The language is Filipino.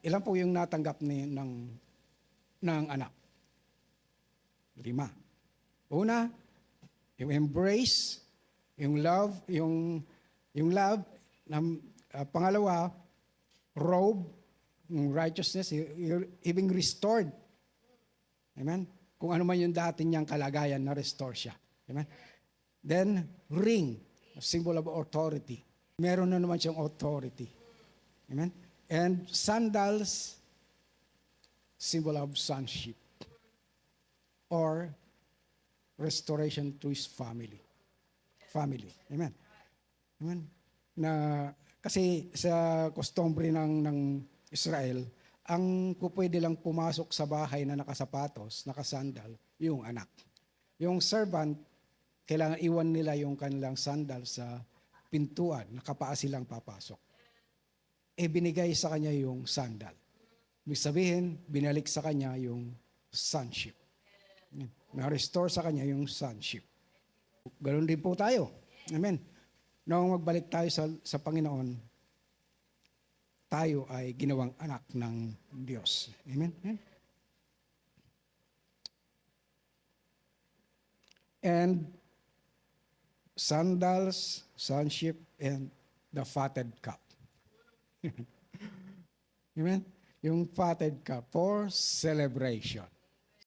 Ilan po yung natanggap ng anak? 5. Una, yung embrace, yung love, yung love. Pangalawa, robe, yung righteousness, even restored. Amen? Kung ano man yung dati niyang kalagayan, na-restore siya. Amen? Then, ring, a symbol of authority. Meron na naman siyang authority. Amen? And sandals, symbol of sonship. Or restoration to his family. Family. Amen? Amen? Kasi sa customary ng Israel, ang pwede lang pumasok sa bahay na nakasapatos, nakasandal, yung anak. Yung servant, kailangan iwan nila yung kanilang sandal sa pintuan, nakapaa silang papasok. Binigay sa kanya yung sandal. Ibig sabihin, binalik sa kanya yung sonship. Na-restore sa kanya yung sonship. Ganoon din po tayo. Amen. Nung magbalik tayo sa Panginoon, tayo ay ginawang anak ng Diyos. Amen? Amen? And sandals, sonship, and the fatted cup. Amen? Yung fatted cup for celebration.